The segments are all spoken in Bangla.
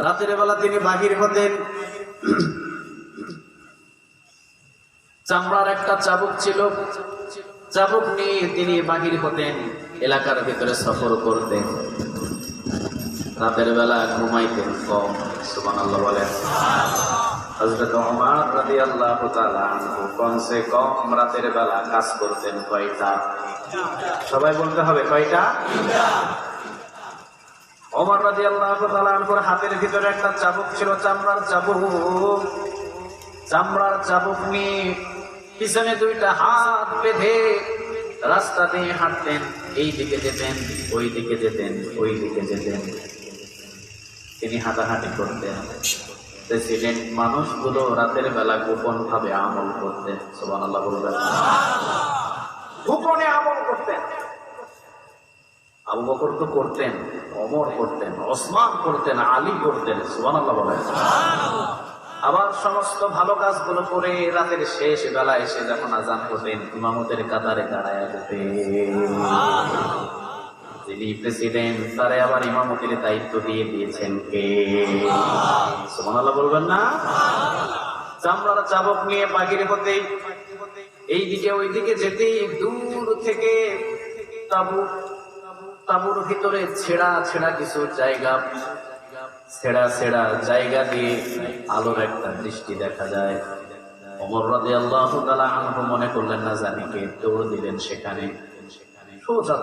রাতের বেলা তিনি বাহির হতেন, চামড়ার একটা চাবুক ছিল, চাবুক নিয়ে তিনি বাহির হতেন, এলাকার ভিতরে সফর করতেন। রাতের বেলা ঘুমাইতেন কম। সুবহানাল্লাহ বলেন। হযরত ওমর রাদিয়াল্লাহু তাআলা আনহু কমসে কম রাতের বেলা কাজ করতেন কয়টা? সবাই বলতে হবে কয়টা? ওমর রাদিয়াল্লাহু তাআলা আনহুর হাতের ভিতরে একটা চাবুক ছিল, চামড়ার চাবুক। চামড়ার চাবুক নিয়ে পিছনে দুইটা হাত বেঁধে রাস্তা দিয়ে হাঁটতেন। এই দিকে যেতেন, ওই দিকে যেতেন, ওই দিকে যেতেন। তিনি হাঁটাহাঁটি করতেন। প্রেসিডেন্ট মানুষগুলো রাতের বেলা গোপন ভাবে আমল করতেন। সুবহানাল্লাহ বলবেন। গোপনে আমল করতেন। আবু বকর তো করতেন, ওমর করতেন, ওসমান করতেন, আলী করতেন। সুবহানাল্লাহ বলেন। আবার সমস্ত ভালো কাজগুলো করে রাতের শেষ বেলা এসে যখন আযান হতেন, ইমামতের কাতারে দাঁড়ায় যেতেন। যিনি প্রেসিডেন্ট তারে আবার ইমামতির দায়িত্ব দিয়ে দিয়েছেন কে? সুবহানাল্লাহ বলবেন না? চামড়ার চাবুক নিয়ে বাহির হতেই, এই দিকে ওই দিকে যেতেই দূর থেকে তাঁবুর ভিতরে ছেঁড়া ছেঁড়া কিছু জায়গা, ছেঁড়া ছেঁড়া জায়গা দিয়ে আলোর একটা দৃষ্টি দেখা যায়। ওমর রাদিয়াল্লাহু তাআলা আনহু মনে করলেন না জানি কে, দৌড় দিলেন সেখানে। সোজা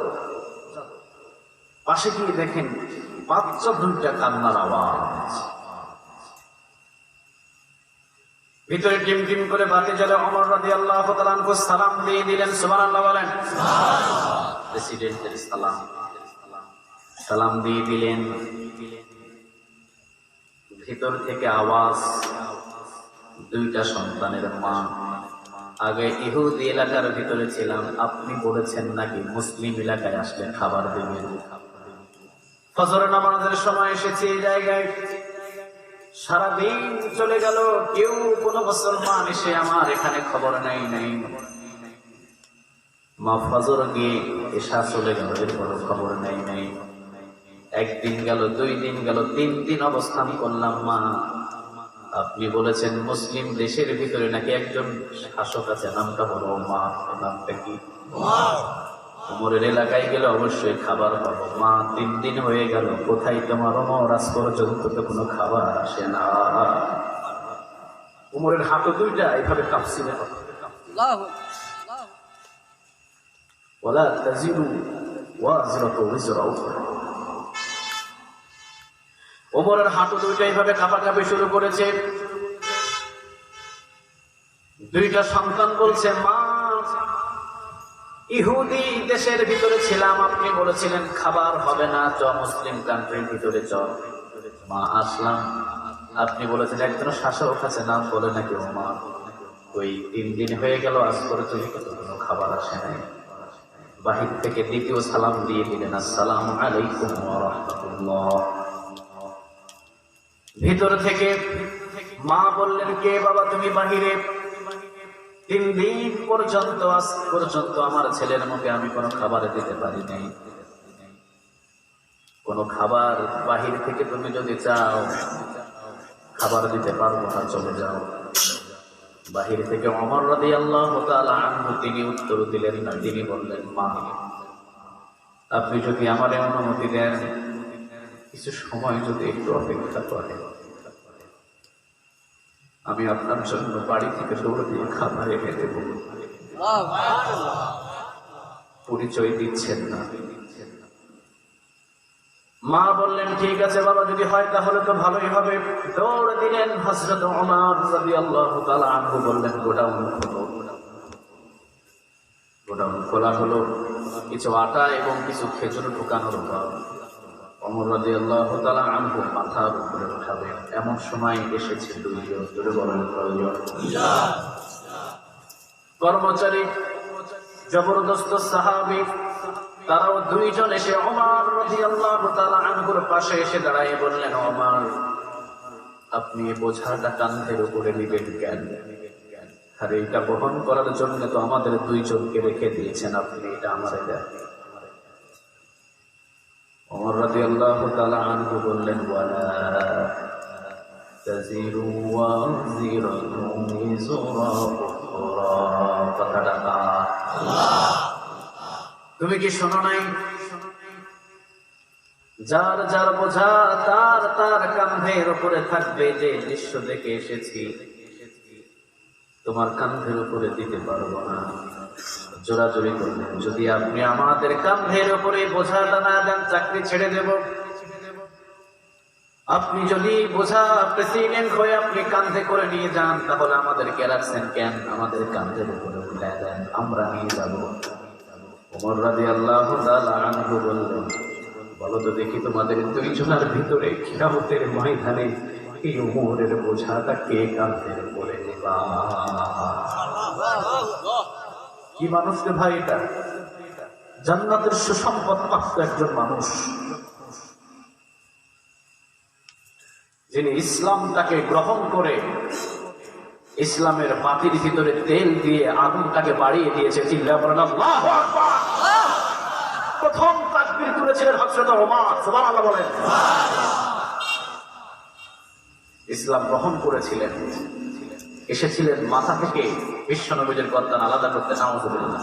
পাশে গিয়ে দেখেন বাচ্চা দুইটা কান্নার আওয়াজ। ভিতরে টিম টিম করে বাতি জ্বলে। ওমর রাদিয়াল্লাহু তাআলা আনহু সালাম দিয়ে দিলেন। সুবহানাল্লাহ বলেন। প্রেসিডেন্টের সালাম, সালাম দিয়ে দিলেন। ভিতর থেকে আওয়াজ, দুইটা সন্তানের মা। আগে ইহুদি এলাকার ভিতরে ছিলাম, আপনি বলেছেন নাকি মুসলিম এলাকায় আসলে খাবার দেবেন। ফজরের নামাজের সময় এসেছে এই জায়গায়, সারাদিন চলে গেল, কেউ কোনো মুসলমান এসে আমার এখানে খবর নেই। মা ফজর গিয়ে এসা চলে গেল, এরপর খবর নেই। একদিন গেল, 2 দিন গেল, 3 দিন অবস্থান করলাম। মা, আপনি বলেছেন মুসলিম দেশের ভিতরে নাকি একজন শাসক আছে, নামটা বলো। মা, নামটা কি? ওমরের এলাকায় গেলে অবশ্যই খাবার পাবো। মা, 3 দিন হয়ে গেল, কোথায় তোমার ওমর? আজ পর্যন্ত তো কোনো খাবার আসে না। ওমরের হাতে দুইটা এইভাবে কাঁপছিল। ওয়ালা তাজিরু ওয়াজিরাতু উযরা উখরা। ওমরের হাঁটু দুইটা এইভাবে কাঁপাকাঁপি শুরু করেছে। দুইটা সন্তান বলছে, মা, ইহুদি দেশের ভিতরে ছিলাম, আপনি বলেছিলেন খাবার হবে না, চ মুসলিম কান্ট্রির ভিতরে চ। মা, আসলাম, আপনি বলেছেন একজন শাসক আছে, নাম বলে নাকি ওমর। ওই 3 দিন হয়ে গেল, আজ পর্যন্ত কোনো খাবার আসে নাই। বাহির থেকে দ্বিতীয় সালাম দিয়ে দিলেন, আসসালামু আলাইকুম ওয়া রাহমাতুল্লাহ। ভিতর থেকে মা বললেন, কে বাবা তুমি বাহিরে? 3 দিন পর্যন্ত, আজ পর্যন্ত আমার ছেলের মুখে আমি কোনো খাবার দিতে পারি নাই। কোনো খাবার বাহির থেকে তুমি যদি চাও, খাবার দিতে পারবো না, চলে যাও। বাহির থেকে ওমর রাদিয়াল্লাহু তাআলা আনহু তিনি উত্তর দিলেন না। তিনি বললেন, মা, আপনি যদি আমার অনুমতি দেন, কিছু সময় যদি একটু অপেক্ষা করেন, আমি আপনার জন্য বাড়ি থেকে দৌড় দিয়ে খাবার এনে দেব। পরিচয় দিচ্ছেন না। মা বললেন, ঠিক আছে বাবা, যদি হয় তাহলে তো ভালোই হবে। দৌড় দিলেন। হযরত ওমর রাদিয়াল্লাহু তাআলা আনহু বললেন, গোডাউন খোলো। গোডাউন খোলা হলো। কিছু আটা এবং কিছু খেজুর ঢুকানোর পর ওমর রাদিয়াল্লাহু তাআলা আনহু মাথার উপরে উঠাবেন, এমন সময় এসেছে দুইজন। কর্মচারী, জবরদস্ত সাহাবী, তারাও 2 জন এসে ওমর রাদিয়াল্লাহু তাআলা আনহুর পাশে এসে দাঁড়ায় বললেন, ওমর, আপনি বোঝাটা কাঁধের উপরে নিবেন কেন? আর এটা বহন করার জন্য তো আমাদের 2 জনকে রেখে দিয়েছেন, আপনি এটা আমাদের দেন। রাদিয়াল্লাহু তাআলা আনহু বললেন, ওয়ালা তাজিরু ওয়াজিরাতুন বিজরা উখরা। কথাটা তুমি কি শোনো নাই? যার যার বোঝা তার তার কাঁধের উপরে থাকবে। যে দৃশ্য দেখে এসেছি তোমার কাঁধের উপরে দিতে পারবো না। জোরাজোরি করলেন, যদি আপনি আমাদের কাঁধের উপরে বোঝাটা না দেন চাকরি ছেড়ে দেব। আপনি যদি বোঝা প্রেসিডেন্ট হয়ে আপনি কাঁধে করে নিয়ে যান, তাহলে আমাদেরকে রাখছেন কেন? আমাদের কাঁধের উপরে উঠে দেন, আমরা নিয়ে যাব। ওমর রাদিয়াল্লাহু তাআলা আনহু বললেন, বলো তো দেখি তোমাদের দুইজনের ভিতরে কিয়ামতের ময়দানে এই ওমরের বোঝাটা কে কাঁধের উপরে নেবা? কি মানুষ রে ভাই এটা! জান্নাতের সুসম্পদ প্রাপ্ত একজন মানুষ, যিনি ইসলামটাকে গ্রহণ করে ইসলামের বাতির ভিতরে তেল দিয়ে আগুনটাকে বাড়িয়ে দিয়েছে। চিল্লায়া বলেন আল্লাহু আকবার। প্রথম তাকবীর তুলেছিলেন হযরত ওমর, সুবহানাল্লাহ বলেন। ইসলাম গ্রহণ করেছিলেন, এসেছিলেন মাথা থেকে বিশ্বনবীর গর্দান আলাদা করতে। নাউযুবিল্লাহ।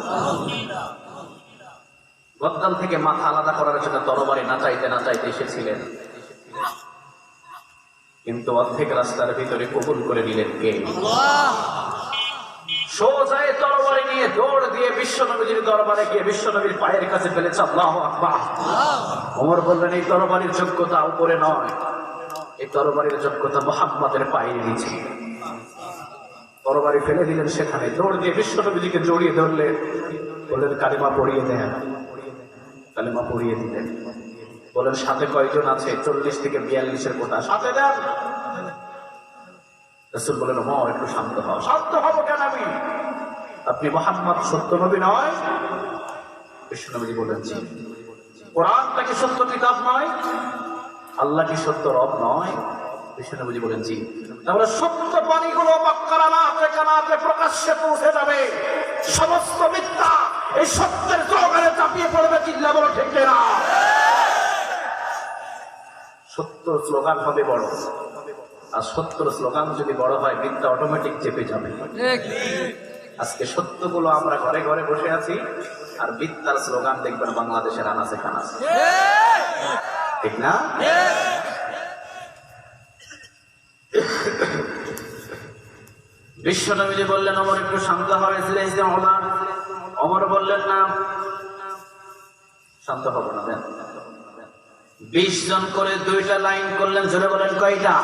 গর্দান থেকে মাথা আলাদা করার জন্য তরবারি নাচাইতে নাচাইতে এসেছিলেন, কিন্তু অর্ধেক রাস্তার ভিতরে কবুল করে নিলেন কে? সোজায় তরবারি নিয়ে দৌড় দিয়ে বিশ্বনবীর দরবারে গিয়ে বিশ্বনবীর পায়ের কাছে ফেলেছে। আল্লাহু আকবার। ওমর বললেন, এই তরবারির যোগ্যতা উপরে নয়, এই তরবারির যোগ্যতা মুহাম্মাদের পায়ের নিচে। তরবারি ফেলে দিলেন সেখানে, দৌড় দিয়ে বিশ্বনবীকে জড়িয়ে ধরলেন, বললেন কালিমা পড়িয়ে দেন। কালিমা পড়িয়ে দিলেন। বলেন সাথে কয়জন আছে? 40 থেকে 42-এর কোটা সাথে দেন। রাসূল বলেন, ওমর একটু শান্ত হও। শান্ত হব কেন আমি? আপনি মুহাম্মদ সত্য নবী নয়? বিশ্বনবী বলেন, জি। কোরআনটা কি সত্য কিতাব নয়? আল্লাহ কি সত্য রব নয়? বিশ্বনবী বলেন, জি। তাহলে সত্য বাণীগুলো মক্কার আনাচে কানাচে প্রকাশ্যে পৌঁছে যাবে। সমস্ত মিথ্যা এই সত্যের জোগাড়ে চাপিয়ে পড়বে। চিল্লা বলো ঠিক না? সত্য স্লোগান হবে বড়, আর সত্যর স্লোগান যদি বড় হয় মিথ্যা অটোমেটিক চেপে যাবে। আজকে সত্যগুলো আমরা ঘরে ঘরে বসে আছি, আর মিথ্যার স্লোগান দেখবেন বাংলাদেশের আনাচে কানাচে, ঠিক না? বিশ্বনবী বললেন, ওমর একটু শান্ত হয়েছিলেন। ওমর বললেন, না শান্ত হবো না। 20 জন করে 2টা লাইন করলেন। জোরে বলেন কয়টা?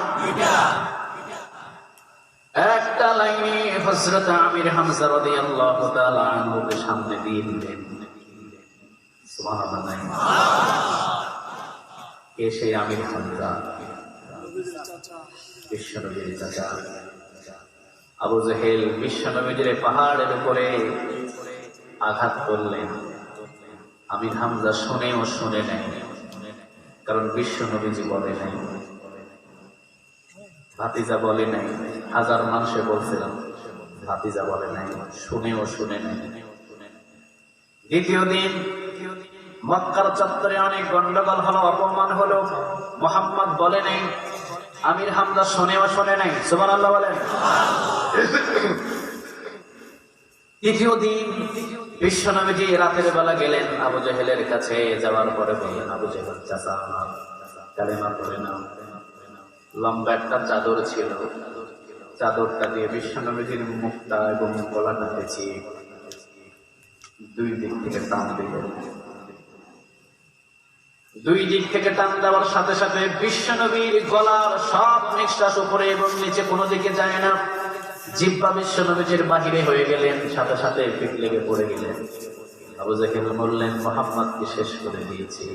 একটা লাইনে হযরত আমির হামজা রাদিয়াল্লাহু তাআলা আনহুকে সামনে দিয়ে দিলেন। সুবহানাল্লাহ। কে সেই আমির হামজা? বিশ্বনবীর চাচা আবু জাহেল বিশ্বনবীর পাহাড়ের উপরে আঘাত করলেন। আমির হামজা শুনেও শুনে নাই, কারণ বিশ্বনবীজি বলে নাই, ভাতিজা বলে নাই। হাজার মানুষে বলছিলাম, ভাতিজা বলে নাই, শুনেও শুনে নাই। দ্বিতীয় দিন মক্কার চত্বরে অনেক গন্ডগোল হলো, অপমান হলো। মুহাম্মদ বলে নাই, আমির হামজা শুনেও শুনে নাই। সুবহানাল্লাহ বলেন। তৃতীয় দিন বিশ্বনবীজি রাতের বেলা গেলেন আবু জাহেলের কাছে। যাওয়ার পরে বললেন, আবু জাহেল চাচা আমার কালেমা পড়ে নাও। লম্বা একটা চাদর ছিল, চাদরটা দিয়ে বিশ্বনবীজির মুখটা এবং গলাটা পেঁচিয়ে 2 দিক থেকে টান দিল। 2 দিক থেকে টান দেওয়ার সাথে সাথে বিশ্বনবীর গলার সব নিঃশ্বাস উপরে এবং নিচে কোনো দিকে যায় না। জিহ্বা বিশ্বনবীজির বাহিরে হয়ে গেলেন, সাথে সাথে পিঠ লেগে পড়ে গেলেন। আবু জাহেল বললেন, মুহাম্মদকে শেষ করে দিয়েছি।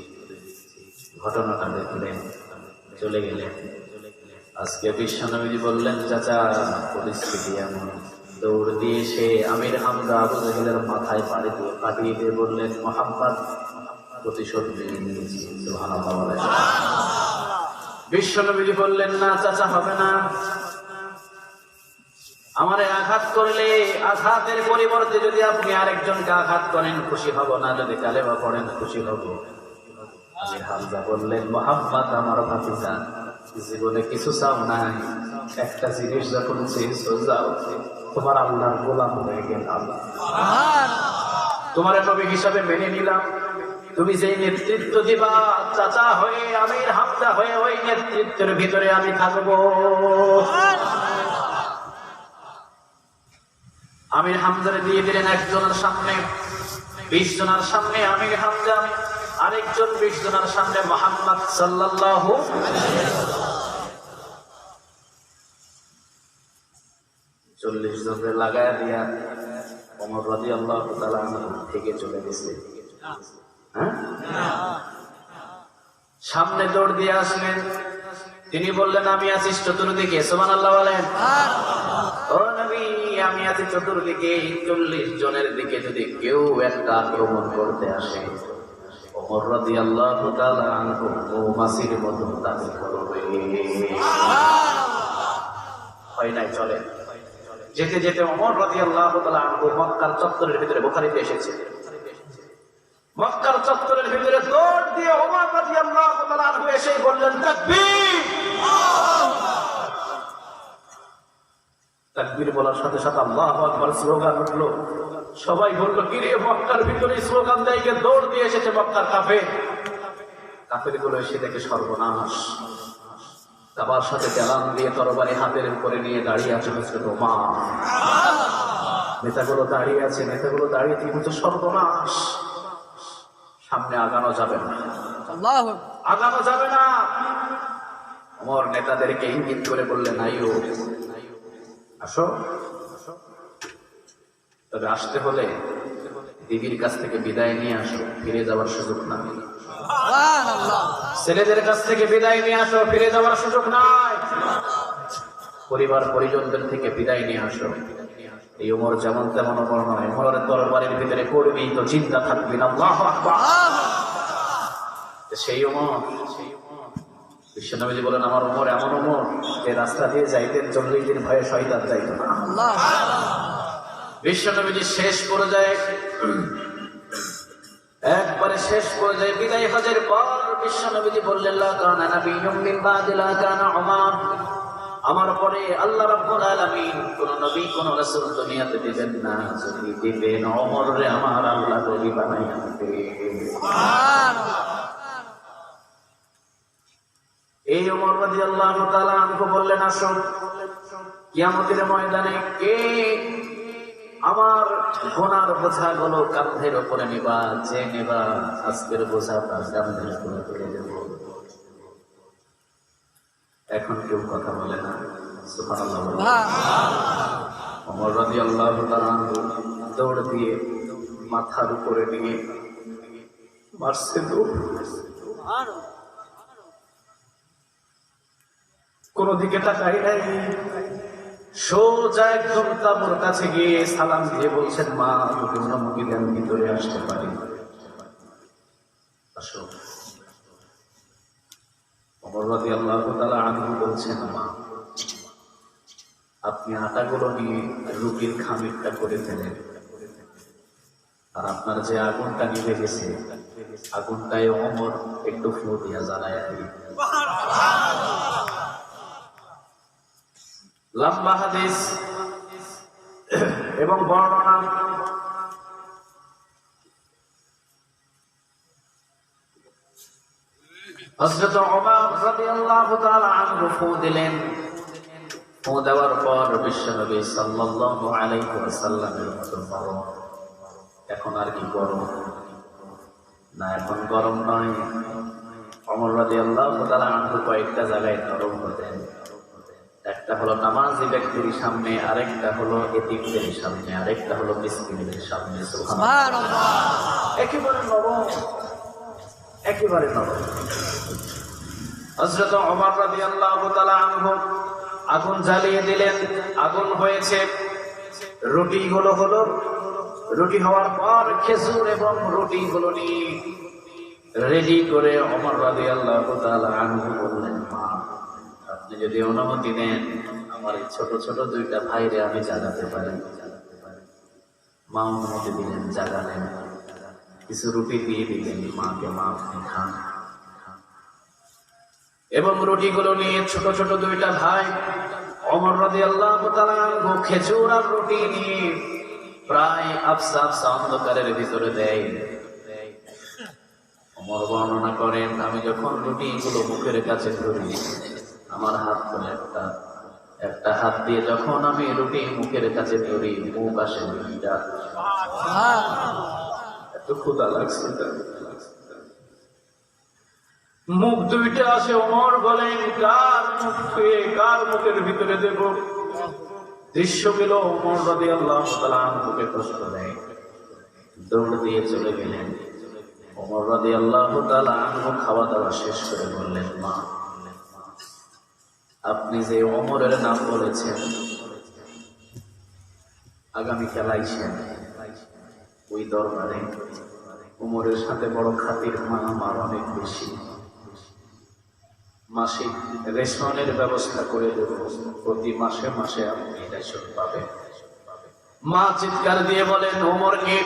ঘটনাটা দেখলেন, চলে গেলেন। আজকে বিশ্বনবীজি বললেন, চাচা পরিস্থিতি এমন। দৌড় দিয়ে সে আমির হামজা আবু জাহেলের মাথায় পাড়ি দিয়ে কাটিয়ে দিয়ে বললেন, মুহাম্মদ প্রতিশোধ নিয়ে নিয়েছি। সুবহানাল্লাহ। বিশ্বনবীজি বললেন, না চাচা হবে না। আমারে আঘাত করলে আঘাতের পরিবর্তে যদি আপনি আরেকজনকে আঘাত করেন খুশি হব না, যদি কালেমা পড়েন খুশি হব। আমির হামজা বললেন, মুহাম্মদ আমার ভাতিজা, জীবনে কিছু চাও নাই, একটা জিনিস যখন চেয়েছো যাও, তোমার আল্লাহর গোলাম হয়ে গেলাম, তোমার নবী হিসাবে মেনে নিলাম, তুমি যে নেতৃত্ব দিবা চাচা হয়ে, আমির হামজা হয়ে, ওই নেতৃত্বের ভিতরে আমি থাকবো। আমির হামজারে দিয়ে দিলেন একজনের সামনে, 20 জনের সামনে আমির হামজা, আরেকজন 20 জনের সামনে মুহাম্মদ সাল্লাল্লাহু আলাইহি ওয়াসাল্লাম। 40 জনকে লাগায় দিয়া ওমর রাদিয়াল্লাহু তাআলা থেকে চলে গেছে। সামনে দৌড় দিয়ে আসলেন, তিনি বললেন, আমি আছি চতুর্দিকে, সুবহানাল্লাহ বলেন। ও নবী, আমি আছি চতুর্দিকে, 40 জনের দিকে যদি কেউ একটা আক্রমণ করতে আসে, ওমর রাদিয়াল্লাহু তাআলা আনহু মৌমাছির মতো তাকে করবে। হয় নাই, চলে। যেতে যেতে ওমর রাদিয়াল্লাহু তাআলা আনহু মক্কার চত্বরের ভিতরে, বুখারীতে এসেছে, মক্কার চত্বরের ভিতরে দৌড় দিয়ে ওমর রাদিয়াল্লাহু তাআলা আনহু এসে বললেন, তাকবীর। তাকবীর বলার সাথে সাথে আল্লাহু আকবার স্লোগান উঠলো। সবাই বলল, কি রে, মক্কার ভিতরে স্লোগান দেয়, দৌড় দিয়ে এসেছে মক্কার কাফের। কাফের গুলো এসে দেখে সর্বনাশ। কাবার সাথে চালান দিয়ে তরবারি হাতের উপরে নিয়ে দাঁড়িয়ে আছে হযরত ওমর। নেতাগুলো দাঁড়িয়ে আছে, নেতাগুলো দাঁড়িয়ে কি বলছে, সর্বনাশ, সামনে আগানো যাবে না, আগানো যাবে না। ওমর নেতাদেরকে ইঙ্গিত করে বললেন, আইও, আসো, তবে আসতে হলে দিদির কাছ থেকে বিদায় নিয়ে আসো, ফিরে যাওয়ার সুযোগ নাই। ছেলেদের কাছ থেকে বিদায় নিয়ে আসো, ফিরে যাওয়ার সুযোগ নাই। পরিবার পরিজনদের থেকে বিদায় নিয়ে আসো। এই ওমর যেমন তেমন ওমর নয়, ওমরের তরবারির ভিতরে করবি তো চিন্তা থাকবি না। আল্লাহু আকবার। সেই ওমর, বিশ্বনবীজি বলেন, আমার ওমর এমন ওমর যে রাস্তা দিয়ে যাইতেন 40 দিন ভয়ে শয়তান যাইত না। বিশ্বনবীজি শেষ পর্যায়ে, একবারে শেষ পর্যায়ে বিদায় হজের পর বিশ্বনবীজি বললেন, লা কানা নাবিয়্যুম মিন বাদি লা কানা উমর, আমার পরে আল্লাহ রাব্বুল আলামিন কোন নবী কোন রাসূল দুনিয়াতে দিবেন না, যদি দিবেন ওমরে আমার আল্লাহ নবী বানাইয়া দিবেন। সুবহানাল্লাহ। এই ওমর রাদিয়াল্লাহু তাআলা আনহু বললেন, আসো, কিয়ামতের ময়দানে কে আমার গুনার বোঝাগুলো কাঁধের উপরে নিবা, যে নেবা আজকের বোঝা তার কাঁধের উপরে তুলে দেব। এখন কেউ কথা বলে না। সুবহানাল্লাহ। ওমর রাদিয়াল্লাহু তাআলা আনহু দৌড় দিয়ে মাথার উপরে নিয়ে মারছে দৌড়। কোন দিকে তাকাই নাই, সোজা একদম তাবুর কাছে গিয়ে সালাম দিয়ে বলছেন, মা, যদি অনুমতি দেন ভিতরে আসতে পারি? আসো। ওমর রাদিয়াল্লাহু তাআলা আনহু বলছেন, মা, আপনি আটাগুলো নিয়ে রুটির খামিরটা করে ফেলেন, আর আপনার যে আগুনটা নিভে গেছে, আগুনটায় ওমর একটু ফু দিয়া জ্বালায় দিই। লম্বা হাদিস এবং বর্ণনা। হযরত ওমর রাদিয়াল্লাহু তাআলা আনহু ফু দিলেন। ফু দেওয়ার পর বিশ্বনবী সাল্লাল্লাহু আলাইহি ওয়াসাল্লামের মতো গরম। এখন আর কি গরম না, এখন গরম নয়। ওমর রাদিয়াল্লাহু তাআলা আনহু কয়েকটা জায়গায় নরম হতেন। একটা হলো নামাজি ব্যক্তির সামনে, আরেকটা হলো এতিমদের সামনে, আরেকটা হলো মিসকিনদের সামনে। সুবহানাল্লাহ। একেবারে নরম, একেবারে নরম। হযরত ওমর রাদিয়াল্লাহু তাআলা আনহু আগুন জ্বালিয়ে দিলেন। আগুন হয়েছে, রুটিগুলো হলো। রুটি হওয়ার পর খেজুর এবং রুটিগুলো নিয়ে রেডি করে ওমর রাদিয়াল্লাহু তাআলা আনহু বললেন, মা, আপনি যদি অনুমতি দেন আমার এই ছোট ছোট দুইটা ভাইরে আমি জাগাতে পারি। মা অনুমতি দিলেন, জাগালেন। কিছু রুটি দিয়ে দিলেন, মাকে, মা আপনি খান। এবং রুটিগুলো নিয়ে ছোট ছোট দুইটা ভাই ওমর রাদিয়াল্লাহু তাআলা আনহু খেজুর আর রুটি নিয়ে প্রায় আফসা আফসা অন্ধকারের ভিতরে দেয়। ওমর বর্ণনা করেন, আমি যখন রুটিগুলো মুখের কাছে ধরি, আমার হাত ধরে একটা হাত দিয়ে যখন আমি রুটি মুখের কাছে ধরি, মুখ আসে দুইটা। এত ক্ষুধা লাগছে, মুখ দুইটা আসে। ওমর বলেন, কার মুখের ভিতরে দেব? দৃশ্য গেল, ওমর রাদিয়াল্লাহু তাআলা আনহুকে কষ্ট দেয়, দৌড় দিয়ে চলে গেলেন। ওমর রাদিয়াল্লাহু তাআলা আনহু খাওয়া দাওয়া শেষ করে বললেন, মা, আপনি যে ওমরের নাম বলেছেন, আগামীকাল আইসেন ওই দরবারে। ওমরের সাথে বড় খাতির মা আমার অনেক বেশি। মাসিক রেশনের ব্যবস্থা করে দেব, প্রতি মাসে মাসে আপনি রেশন পাবেন। মা চিৎকার দিয়ে বলেন, ওমরকে,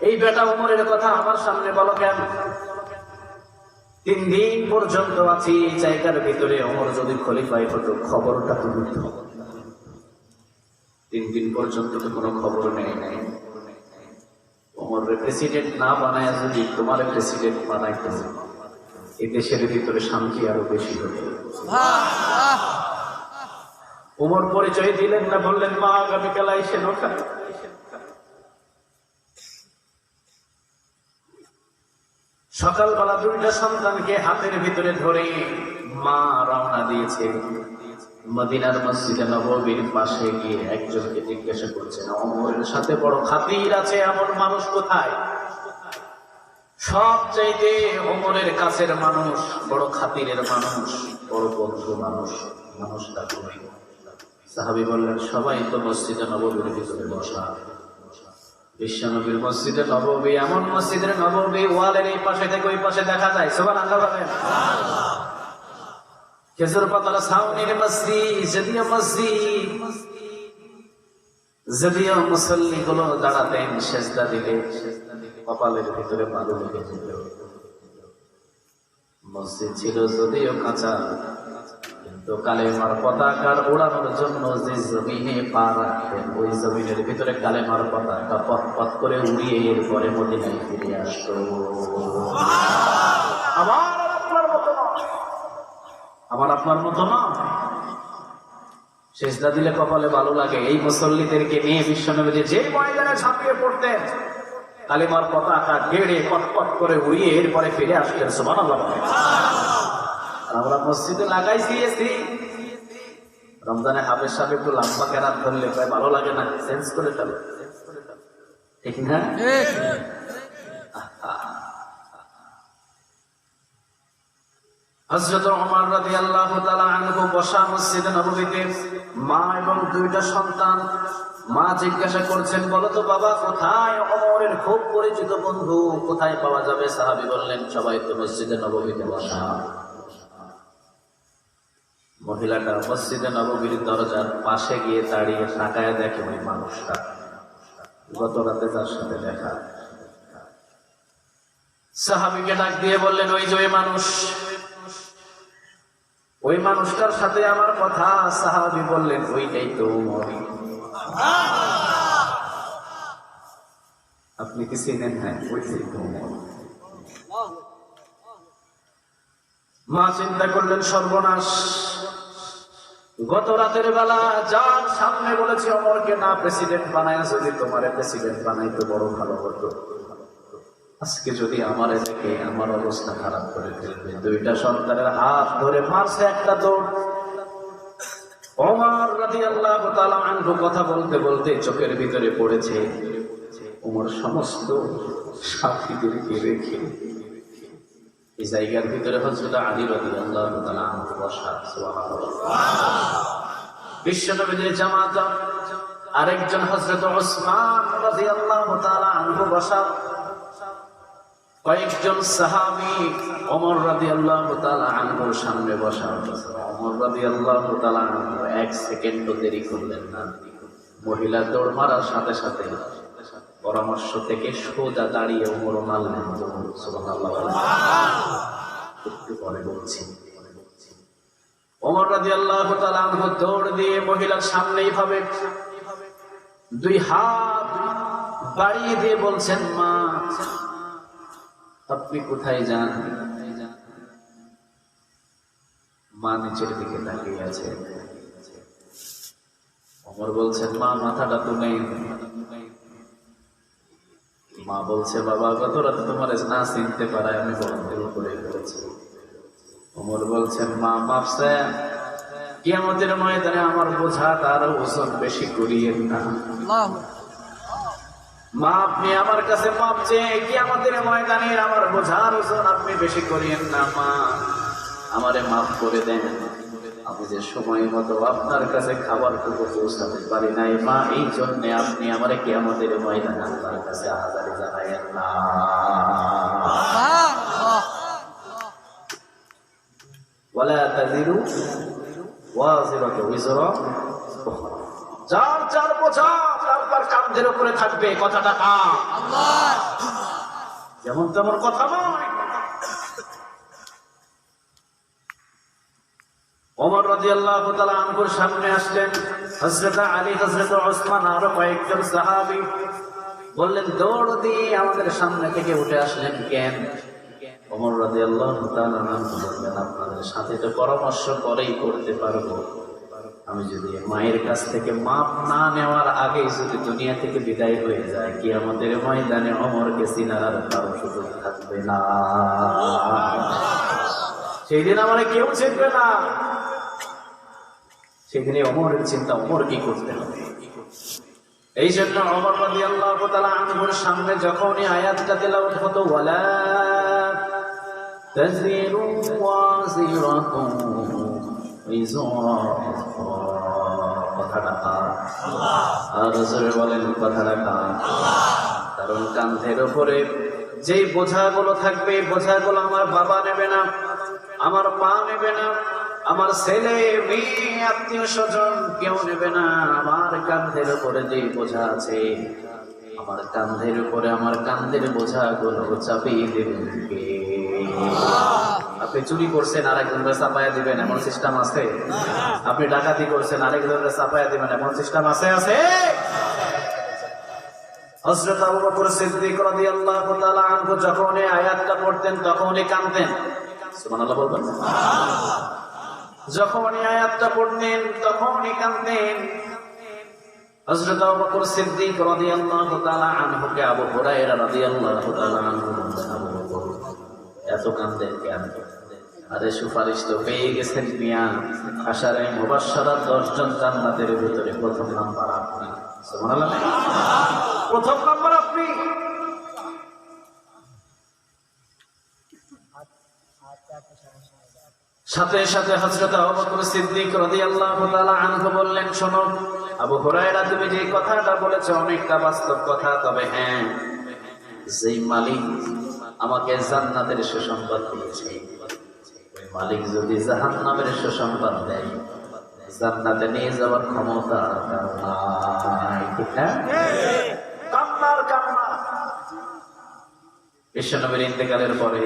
এই বেটা ওমরের কথা আমার সামনে বলো কেন? 3 দিন পর্যন্ত আছি এই জায়গার ভিতরে, ওমর যদি খলিফাই হতো খবরটা তো দিত। 3 দিন পর্যন্ত তো কোনো খবর নেই নাই। ওমরের প্রেসিডেন্ট না বানায় যদি তোমার প্রেসিডেন্ট বানাইতো, এই দেশের ভিতরে শান্তি আরো বেশি হতো। ওমর পরিচয় দিলেন না, বললেন, মা আগামীকাল আইসেন ওখানে। সকালবেলা দুইটা সন্তানকে হাতের ভিতরে ধরে মা রওনা দিয়েছে মদিনার মসজিদে নববীর পাশে গিয়ে একজনকে জিজ্ঞাসা করছেন, ওমরের সাথে বড় খাতির আছে এমন মানুষ কোথায়? সবচাইতে ওমরের কাছের মানুষ, বড় খাতিরের মানুষ, বড় বন্ধু মানুষ, মানুষটা কই? সাহাবী বললেন, সবাই তো মসজিদে নববীর ভিতরে বসা। বিশ্বনবীর মসজিদে নববী এমন মসজিদের নববী, ওয়ালের এই পাশে থেকে ওই পাশে দেখা যায়। সুবহানাল্লাহ বলেন। খেজুর পাতার ছাউনির মসজিদ, যদিও মুসল্লি গুলো দাঁড়াতেন সেজদা দিলে কপালের ভিতরে বালু লেগে যেত। মসজিদ ছিল যদিও কাঁচা, কিন্তু কালেমার পতাকার ওড়ানোর জন্য যে জমিনে পা রাখতেন, ওই জমিনের ভিতরে কালেমার পতাকা পথ পথ করে উড়িয়ে এরপরে মদিনায় ফিরে আসতো। আমার আপনার মতো না। সেজদা দিলে কপালে ভালো লাগে। এই মুসল্লিদেরকে নিয়ে বিশ্বনবী যে ময়দানে ঝাঁপিয়ে পড়তেন, কালেমার পতাকা গেড়ে পথ পথ করে উড়িয়ে এরপরে ফিরে আসতেন। সুবহানাল্লাহ। আমরা মসজিদে লাগাইছি এসি, রমজানে হাফেজ সাহেব একটু লম্বা কেরাত ধরলে প্রায় ভালো লাগে না, চেঞ্জ করে ফেলে, ঠিক না? হযরত ওমর রাদিয়াল্লাহু তাআলা আনহু বসা মসজিদে নববীতে, মা এবং দুইটা সন্তান। মা জিজ্ঞাসা করছেন, বলো তো বাবা, কোথায় ওমরের খুব পরিচিত বন্ধু, কোথায় পাওয়া যাবে? সাহাবী বললেন, সবাই তো মসজিদে নববীতে বসা। মহিলাটা মসজিদে নববীর দরজার পাশে গিয়ে দাঁড়িয়ে তাকায় দেখে ওই মানুষটা, গত রাতে যার সাথে দেখা। সাহাবীকে ডাক দিয়ে বললেন, ওই যে ওই মানুষ, ওই মানুষটার সাথে আমার কথা। সাহাবী বললেন, ওইটাই তো ওমর। আপনি কি চিনেন? হ্যাঁ, ওইটাই তো ওমর। মা চিন্তা করলেন, সর্বনাশ, গত রাতের বেলা যার সামনে বলেছে ওমরকে না প্রেসিডেন্ট বানায়, যদি তোমার প্রেসিডেন্ট বানাইতো বড় ভালো হতো। আজকে যদি আমারে দেখে আমার অবস্থা খারাপ করে ফেলবে। দুইটা সন্তানের হাত ধরে মারছে একটা দৌড়। ওমর রাদিয়াল্লাহু তাআলা আনহু কথা বলতে বলতে চোখের ভিতরে পড়েছে ওমর সমস্ত সাথীদেরকে রেখে এই জায়গার ভিতরে হযরত আলী রাদিয়াল্লাহু তাআলা আনহু বসা। সুবহানাল্লাহ। বিশ্বনবীর জামাত আরেকজন হযরত ওসমান রাদিয়াল্লাহু তাআলা আনহু বসা। কয়েকজন সাহাবী ওমর রাদিয়াল্লাহু তাআলা আনহুর সামনে বসা। ওমর রাদিয়াল্লাহু তাআলা আনহু 1 সেকেন্ডও দেরি করলেন না। মহিলা দৌড় মারার সাথে সাথে পরামর্শ থেকে সোজা দাঁড়িয়ে ওমর মারলেন। সুবহানাল্লাহ। একটু পরে বলছি। রাদিয়াল্লাহু তাআলা আনহু দৌড় দিয়ে মহিলার সামনে এইভাবে দুই হাত বাড়িয়ে দিয়ে বলছেন, মা আপনি কোথায় যান? মা নিচের দিকে তাকিয়ে আছে। ওমর বলছেন, মা মাথাটা তুলেই। মা বলছে, বাবা গত রাতে তোমার না চিনতে পারায় আমি বড় ভুল করে ফেলেছি। ওমর বলছেন, মা মাফছে, কিয়ামতের ময়দানে আমার বোঝা তার ওজন বেশি করিয়েন না। মা আপনি আমার কাছে মাপ চেয়ে কিয়ামতের ময়দানে আমার বোঝার ওজন আপনি বেশি করিয়েন না। মা আমারে মাফ করে দেন, আমি যে সময় মতো আপনার কাছে খাবারটুকু পৌঁছাতে পারি নাই মা, এই জন্য আপনি আমারে কিয়ামতের ময়দানে আপনার কাছে আহাজারি জানাইয়েন না। ওয়ালা তাজিরু ওয়াজিরাতু উযরা উখরা, যার যার বোঝা তার কাঁধের উপরে থাকবে। কথাটা আল্লাহ, যেমন তেমন কথা নয়। ওমর রাদিয়াল্লাহু তাআলা আনহুর সামনে আসলেন হযরত আলী, হযরত ওসমান, আরো কয়েকজন সাহাবী। বললেন, দৌড় দিয়ে আমাদের সামনে থেকে উঠে আসলেন কেন? ওমর রাদিয়াল্লাহু তাআলা আনহু বললেন, আপনাদের সাথে তো পরামর্শ করেই করতে পারবো, আমি যদি মায়ের কাছ থেকে মাপ না নেওয়ার আগেই যদি দুনিয়া থেকে বিদায় হয়ে যায়, কিয়ামতের ময়দানে ওমরকে চিনার আর কারো সুযোগ থাকবে না। সেই দিন আমার কেউ চিনবে না। সেদিনে ওমরের চিন্তা, ওমর কি করতে হবে। এই জন্য ওমর রাদিয়াল্লাহু তাআলা আনহুর সামনে যখনই আয়াতটা তেলাওয়াত হতো, ওয়ালা তাজিরু ওয়াজিরাতুন উযরা উখরা, কথাটা আল্লাহ, আর রাসূল বলেন কথাটা আল্লাহ। কারণ কাঁধের উপরে যেই বোঝাগুলো থাকবে, বোঝাগুলো আমার বাবা নেবে না, আমার মা নেবে না, আমার ছেলে মেয়ে আত্মীয় স্বজন কেউ নেবে না। আমার কাঁধের উপরে যে বোঝা আছে, আমার কাঁধের উপরে আমার কাঁধের বোঝাগুলো চাপিয়ে দেবেন কে? আপনি চুরি করছেন আরেকজনকে চাপাইয়া দিবেন এমন সিস্টেম আছে? আপনি ডাকাতি করছেন আরেকজনকে চাপাইয়া দিবেন এমন সিস্টেম আছে? হযরত আবু বকর সিদ্দিক রাদিয়াল্লাহু তাআলা আনহু যখন এই আয়াতটা পড়তেন তখনই কাঁদতেন। সুবহানাল্লাহ বলবেন। যখন এই আয়াতটা পড়তেন তখনই কাঁদতেন। হযরত আবু বকর সিদ্দিক রাদিয়াল্লাহু তাআলা আনহুকে আবু হুরায়রা রাদিয়াল্লাহু তাআলা আনহু বলতেন, আবু বকর এত কাঁদেন কেন? আরে সুপারিশ তো পেয়ে গেছেন মিয়া, আশারে মুবাশশারা 10 জন জান্নাতের ভিতরে প্রথম নাম্বার আপনি। সুবহানাল্লাহ, প্রথম নাম্বার আপনি। সাথে সাথে হযরত আবু বকর সিদ্দিক রাদিয়াল্লাহু তাআলা আনহু বললেন, শোনো আবু হুরায়রা, তুমি যে কথাটা বলেছো অনেকটা বাস্তব কথা, তবে হ্যাঁ, যেই মালিক আমাকে জান্নাতের সুসংবাদ দিয়েছে, ওই মালিক যদি জাহান্নামের সুসংবাদ দেয়, জান্নাতে নিয়ে যাওয়ার ক্ষমতা তার নাই। ঠিক না? কান্নার কান্না। বিশ্বনবীর ইন্তেকালের পরে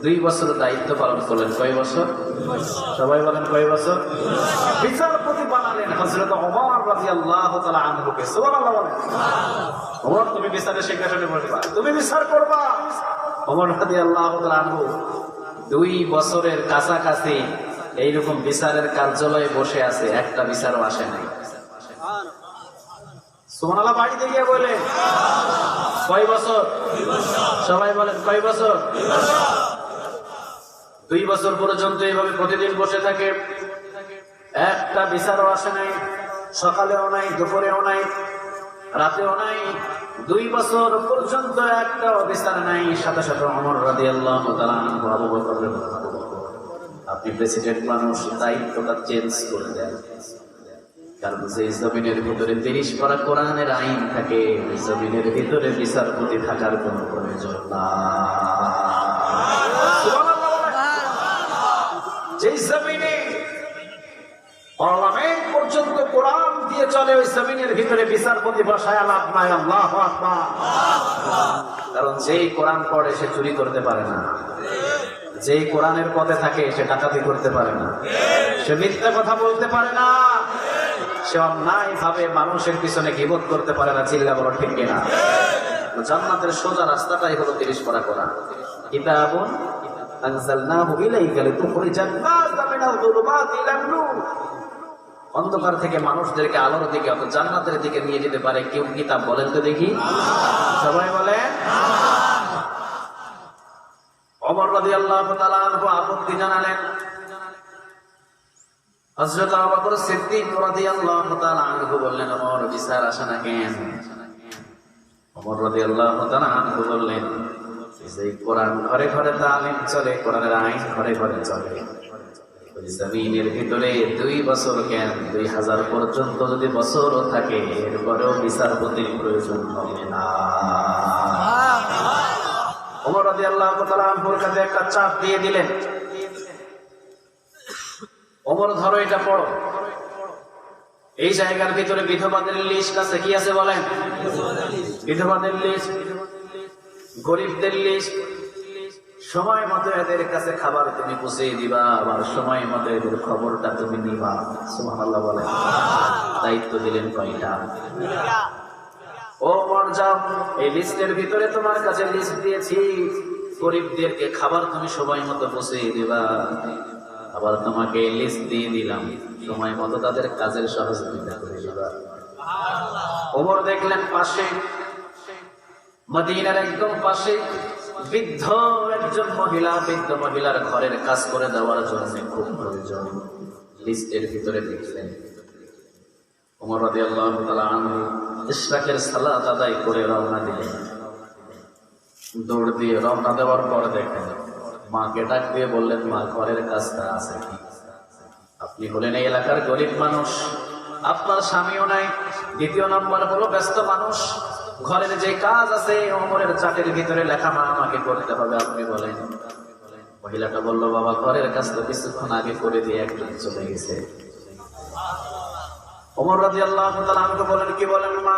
2 বছর দায়িত্ব পালন করলেন। কয় বছর? সবাই বলেন কয় বছর? বিচারপতি বানালেন হযরত ওমর রাদিয়াল্লাহু তাআলা আনহুকে। সুবহানাল্লাহ বলেন। ওমর, তুমি বিচারের সিংহাসনে বসবা, তুমি বিচার করবা। ওমর রাদিয়াল্লাহু তাআলা আনহু 2 বছরের কাছাকাছি এইরকম বিচারের কার্যালয়ে বসে আছে, একটা বিচারও আসে নাই। সুবহানাল্লাহ, বাড়িতে গিয়ে বলে কয় বছর? সবাই বলেন কয় বছর? 2 বছর পর্যন্ত এইভাবে প্রতিদিন বসে থাকে, একটা বিচারও আসে নাই। সকালেও নাই, দুপুরেও নাই, রাতেও নাই। 2 বছর পর্যন্ত একটা বিচার নাই। সাথে সাথে ওমর রাদিয়াল্লাহু তাআলা আনহু আবু বকরের কথা, আপনি প্রেসিডেন্ট মানুষ, দায়িত্বটা চেঞ্জ করে দেন। কারণ যে জমিনের ভিতরে 30 পারা কোরআনের আইন থাকে, ওই জমিনের ভিতরে বিচারপতি থাকার কোন প্রয়োজন নাই। যে জমিনে পার্লামেন্ট পর্যন্ত কোরআন দিয়ে চলে, ওই জমিনের ভিতরে বিচারপতি বসায় লাভ নাই। আল্লাহু আকবার। কারণ যেই কোরআন পড়ে সে চুরি করতে পারে না, যেই কোরআনের পথে থাকে সে ডাকাতি করতে পারে না, সে মিথ্যা কথা বলতে পারে না, সে অন্যায় ভাবে মানুষের পিছনে গীবত করতে পারে না। চিল্লা বলো ঠিক কিনা? জান্নাতের সোজা রাস্তাটাই হলো 30 পারা কোরআন। কিতাবুন আনজালনাহু ইলাইকা লিতুখরিজান নাসা মিনাল যুলুমাতি ইলান নূর। অন্ধকার থেকে মানুষদেরকে আলোর দিকে, অর্থাৎ জান্নাতের দিকে নিয়ে যেতে পারে কেউ কিতাব? বলেন তো দেখি, সবাই বলেন। ওমর রাদিয়াল্লাহু তাআলা আনহু আপত্তি জানালেন। হযরত আবু বকর সিদ্দিক রাদিয়াল্লাহু তাআলা আনহু বললেন, ওমর বিচার আসে না কেন? ওমর রাদিয়াল্লাহু তাআলা আনহু বললেন, যে কোরআন ঘরে ঘরে তালিম চলে, কোরআনের আইন ঘরে ঘরে চলে, ওই জমিনের ভিতরে 2 বছর কেন 2000 পর্যন্ত যদি বছরও থাকে, এরপরেও বিচারপতির প্রয়োজন হবে না। ওমর রাদিয়াল্লাহু তাআলা আনহুর কাছে একটা চাপ দিয়ে দিলেন, ওমর ধরো এটা পড়ো। এই জায়গার ভিতরে বিধবাদের লিস্ট আছে। কি আছে বলেন? বিধবাদের লিস্ট, গরিবদের লিস্ট। সময় মতো এদের কাছে খাবার তুমি পৌঁছে দিবা, আবার সময় মতো এদের খবরটা তুমি নিবা। সুবহানাল্লাহ বলেন। দায়িত্ব দিলেন কয়টা? ওমর যাও, এই লিস্টের ভিতরে তোমার কাছে লিস্ট দিয়েছি, গরিবদেরকে খাবার তুমি সময় মতো পৌঁছে দিবা, আবার তোমাকে লিস্ট দিয়ে দিলাম, সময় মতো তাদের কাজের সহযোগিতা করে দিবা। ওমর দেখলেন পাশে, মদিনার একদম পাশে বৃদ্ধ একজন মহিলা, বৃদ্ধ মহিলার ঘরের কাজ করে দেওয়ার জন্য খুব প্রয়োজন। লিস্টের ভিতরে দেখলেন। ওমর রাদিয়াল্লাহু তাআলা আনহু ইশরাকের সালাত আদায় করে রওনা দিলেন। দৌড় দিয়ে রওনা দেওয়ার পর দেখেন মাকে ডাক দিয়ে বললেন, মা ঘরের কাজটা আছে কি? আপনি হলেন এই এলাকার গরিব মানুষ, আপনার স্বামীও নাই, দ্বিতীয় নম্বর হলো ব্যস্ত মানুষ, ঘরের যে কাজ আছে ওমরের চাটের ভিতরে লেখা, মা আমাকে করতে হবে, আপনি বলেন। মহিলাটা বলল, বাবা ঘরের কাজ তো কিছুক্ষণ আগে করে দিয়ে একজন চলে গেছে। ওমর রাদিয়াল্লাহু তাআলা আমাকে বলেন, কি বলেন মা?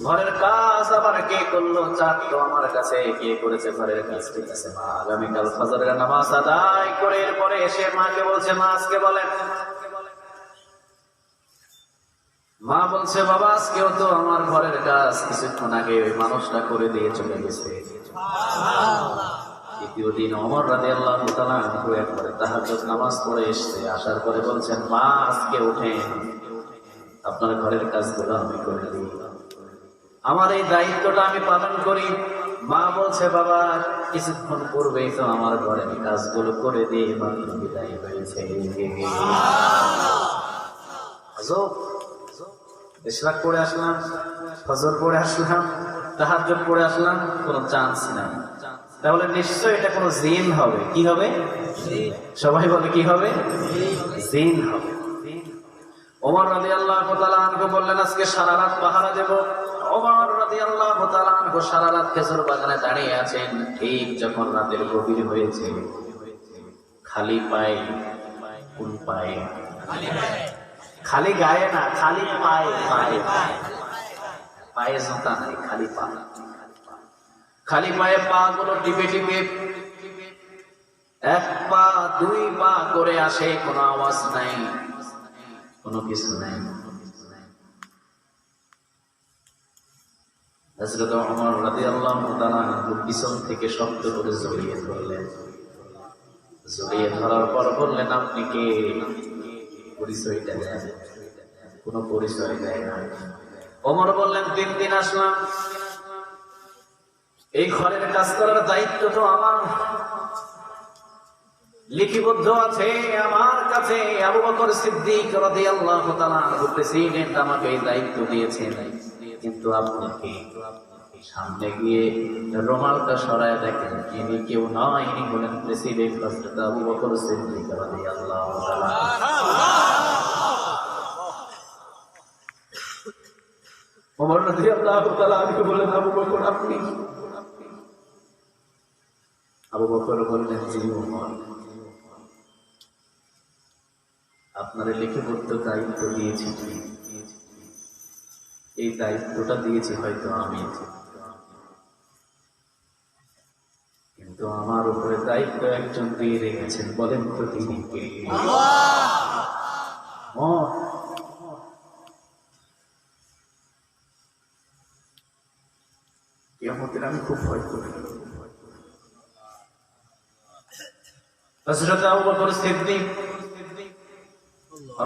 ঘরের কাজ আবার কে করলো? চাট তো আমার কাছে, কে করেছে ঘরের কাজ? ঠিক আছে মা, আগামীকাল ফজরের নামাজ আদায় করে এরপরে এসে মাকে বলছে, মা আজকে বলেন। মা বলছে, বাবা আজকেও তো আমার ঘরের কাজ কিছুক্ষণ আগে ওই মানুষটা করে দিয়ে চলে গেছে। দ্বিতীয় দিন ওমর রাদিয়াল্লাহু তাআলা আনহু একবারে তাহাজ্জুদ নামাজ পড়ে এসেছে, আসার পরে বলছেন, মা আজকে উঠেন, আপনার ঘরের কাজগুলো আমি করে দিই, আমার এই দায়িত্বটা আমি পালন করি। মা বলছে, বাবা কিছুক্ষণ পূর্বেই তো আমার ঘরের কাজগুলো করে দিয়ে মাত্র বিদায় হয়েছে। ইশরাক পড়ে আসলাম, ফজর পড়ে আসলাম, তাহাজ্জুদ পড়ে আসলাম, কোনো চান্স নাই। তাহলে নিশ্চয় এটা কোনো জিন হবে। কি হবে? সবাই বলে কি হবে? জিন হবে। ওমর রাদিয়াল্লাহু তাআলা আনহু বললেন, আজকে সারা রাত পাহারা দেব। ওমর রাদিয়াল্লাহু তাআলা আনহু সারা রাত খেজুর বাগানে দাঁড়িয়ে আছেন। ঠিক যখন রাতের গভীর হয়েছে, খালি পায়ে, কোন পায়ে? খালি গায়ে না, খালি পায়ে, পায়ে পায়ে জুতা নাই, খালি পা, খালি পায়ে পা গুলো টিপে টিপে 1 পা 2 পা করে আসে, কোনো আওয়াজ নাই, কোনো কিছু নাই। হযরত ওমর রাদিয়াল্লাহু তাআলা পিছন থেকে শক্ত করে জড়িয়ে ধরলেন। জড়িয়ে ধরার পর বললেন, আপনি কে? পরিচয়টা দেন। কোন পরিচয় দেয় না। ওমর বললেন, 3 দিন আসলাম, এই ঘরের কাজ করার দায়িত্ব তো আমার, লিখিবদ্ধ আছে আমার কাছে। আবু বকর সিদ্দিক রাদিয়াল্লাহু তাআলা আনহু প্রেসিডেন্ট আমাকে এই দায়িত্ব দিয়েছেন, কিন্তু আপনি কে? সামনে গিয়ে রুমালটা সরায় দেখেন, ইনি কেউ নয়, ইনি হলেন প্রেসিডেন্ট হযরত আবু বকর সিদ্দিক রাদিয়াল্লাহু তাআলা। ওমর রাদিয়াল্লাহু তাআলা আনহু বলেন, আবু বকর আপনি? আবু বকর বললেন, জি ওমর, আপনারে লিখিবদ্ধ দায়িত্ব দিয়েছি, এই দায়িত্বটা দিয়েছি হয়তো আমি, কিন্তু কিন্তু আমার উপরে দায়িত্ব একজন দিয়ে রেখেছেন, বলেন তো তিনি কে? কিয়ামতের আমি খুব ভয় করি। হযরত আবু বকর সিদ্দিক